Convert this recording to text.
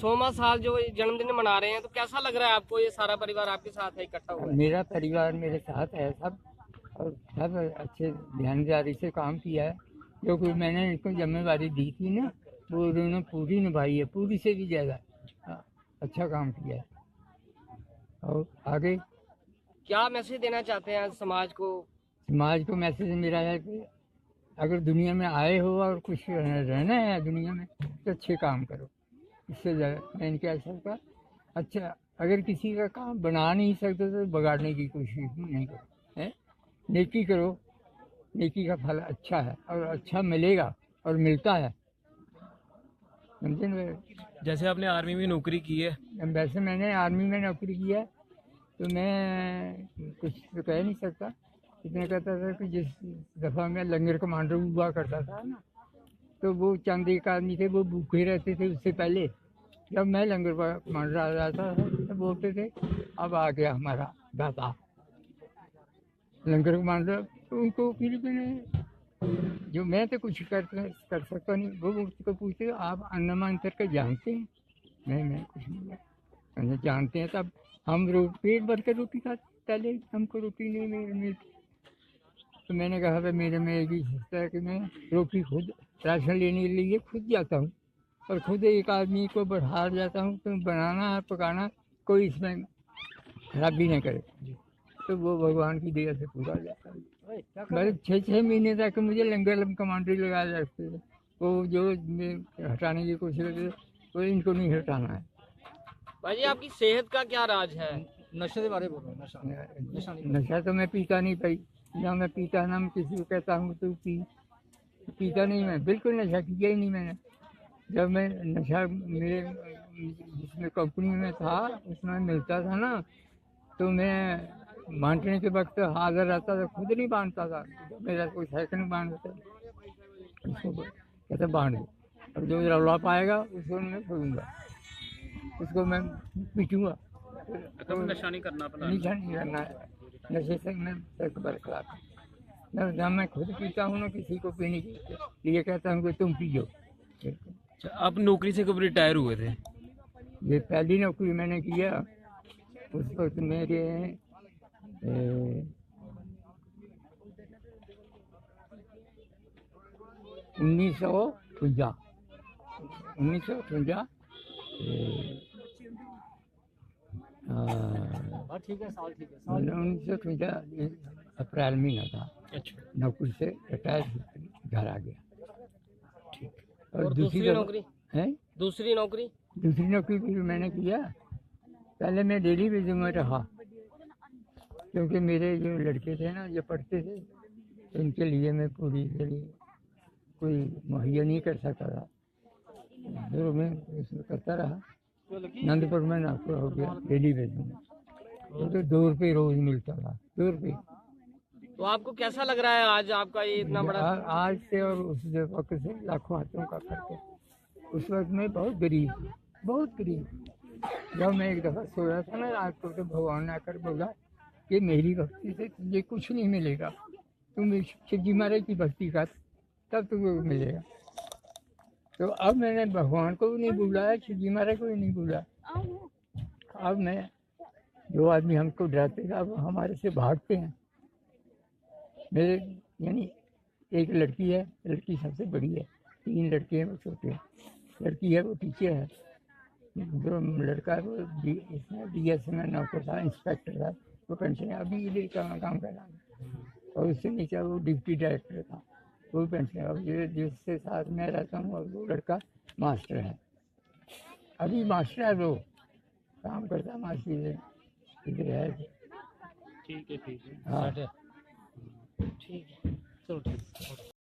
100वां साल जो ये जन्मदिन मना रहे हैं, तो कैसा लग रहा है आपको? ये सारा परिवार आपके साथ है, इकट्ठा हुआ है। मेरा परिवार मेरे साथ है सब, और सब अच्छे ध्यानदारी से काम किया है। जो कोई मैंने इनको जिम्मेवारी दी थी ना, वो उन्होंने पूरी निभाई है, पूरी से भी ज़्यादा। अच्छा काम किया है। और आगे क्या मैसेज देना चाहते हैं समाज को? समाज को मैसेज मेरा है कि अगर दुनिया में आए हो और कुछ रहना है दुनिया में, तो अच्छे काम करो। इससे ज़्यादा मैं इनके ऐसा का अच्छा, अगर किसी का काम बना नहीं सकते तो बगाड़ने की कोशिश भी नहीं करो, है। नेकी करो, नेकी का फल अच्छा है और अच्छा मिलेगा और मिलता है, समझे ना। जैसे आपने आर्मी में नौकरी की है, वैसे मैंने आर्मी में नौकरी की है, तो मैं कुछ तो कह नहीं सकता। इतना कहता था कि जिस दफ़ा मैं लंगर कमांडर हुआ करता था ना, तो वो चंद एक आदमी थे, वो भूखे रहते थे। उससे पहले जब मैं लंगर कमांडर आ जाता था तो बोलते थे अब आ गया हमारा दादा लंगर कमांडर। तो उनको फिर मैंने, जो मैं तो कुछ कर सकता नहीं, वो उसको पूछते आप अन्नमान करके जानते हैं? मैं कुछ नहीं मैंने जानते हैं तब हम पेट भर कर रोटी खाते, पहले हमको रोटी नहीं मिलती। तो मैंने कहा भाई मेरे में एक ही हिस्सा है कि मैं रोटी खुद राशन लेने के लिए खुद जाता हूँ और खुद एक आदमी को बढ़ा जाता हूँ, तो बनाना है पकाना कोई इसमें खराबी नहीं करे, तो वो भगवान की दया से पूरा हो जाता है। बस 6 महीने तक मुझे लंगर कमांडर लगाया रखते थे। वो जो हटाने की कोशिश करते थे, वो इनको नहीं हटाना है। भाई आपकी सेहत का क्या राज है? नशे के बारे में बोलो। नशा तो मैं पीता नहीं पाई, ना मैं पीता, ना मैं किसी को कहता हूँ तो पीता नहीं। मैं बिल्कुल नशा किया ही नहीं मैंने। जब मैं नशा मेरे जिसमें कंपनी में था उसमें मिलता था ना, तो मैं बांटने के वक्त हाजिर रहता था, खुद नहीं बांटता था। मेरा कोई सेकंड बांटता, उसको कहते बांट दो, और जो रौला पाएगा उसको मैं छोड़ूंगा, उसको मैं पीटूंगा। तो नशा नहीं करना अपना। नशा नहीं करना है, नशे से मैं सख्त बरखलाफ हूं। जब मैं खुद पीता हूँ ना, किसी को पीने के लिए कहता हूँ कि तुम पियो। अच्छा, आप नौकरी से कब रिटायर हुए थे? ये पहली नौकरी मैंने किया, उस वक्त मेरे 1958 ठीक है, साल ठीक है। 1958 अप्रैल महीना था। अच्छा, नौकरी से रिटायर घर आ गया। और दूसरी दूसरी नौकरी? है दूसरी नौकरी? दूसरी नौकरी भी मैंने किया। पहले मैं डेली बेसिस में रहा, क्योंकि मेरे जो लड़के थे ना, जो पढ़ते थे, तो इनके लिए मैं पूरी कोई मुहैया नहीं कर सकता था। शुरू में इसमें करता रहा। आनंदपुर में नौकर हो गया डेली बेसिस में, तो 2 रुपये रोज मिलता था, 2 रुपये। तो आपको कैसा लग रहा है आज आपका ये इतना बड़ा? आज से और उस वक्त से लाखों हाथों का फर्क है। उस वक्त में बहुत गरीब, बहुत गरीब। जब मैं एक दफ़ा सोया था ना रात को, तो भगवान ने आकर बोला कि मेरी भक्ति से तुझे कुछ नहीं मिलेगा, तुम शिव जी महाराज की भक्ति कर, तब तुमको मिलेगा। तो अब मैंने भगवान को भी नहीं बुलाया, शिव जी महाराज को भी नहीं बुलाया। अब मैं, जो आदमी हमको डराते थे, अब हमारे से भागते हैं। मेरे यानी एक लड़की है, लड़की सबसे बड़ी है, 3 लड़के हैं, वो छोटे हैं। लड़की है वो टीचर है, जो लड़का है वो इसमें BS में नौकर था, इंस्पेक्टर था, वो पेंशन अभी ये काम कर रहा है। और उससे नीचे वो डिप्टी डायरेक्टर था, वो पेंशन। अब जिसके साथ मैं रहता हूँ, और वो लड़का मास्टर है, अभी मास्टर है, वो काम करता है मास्टर है। ठीक है, ठीक है। हाँ ठीक है, चलो ठीक है।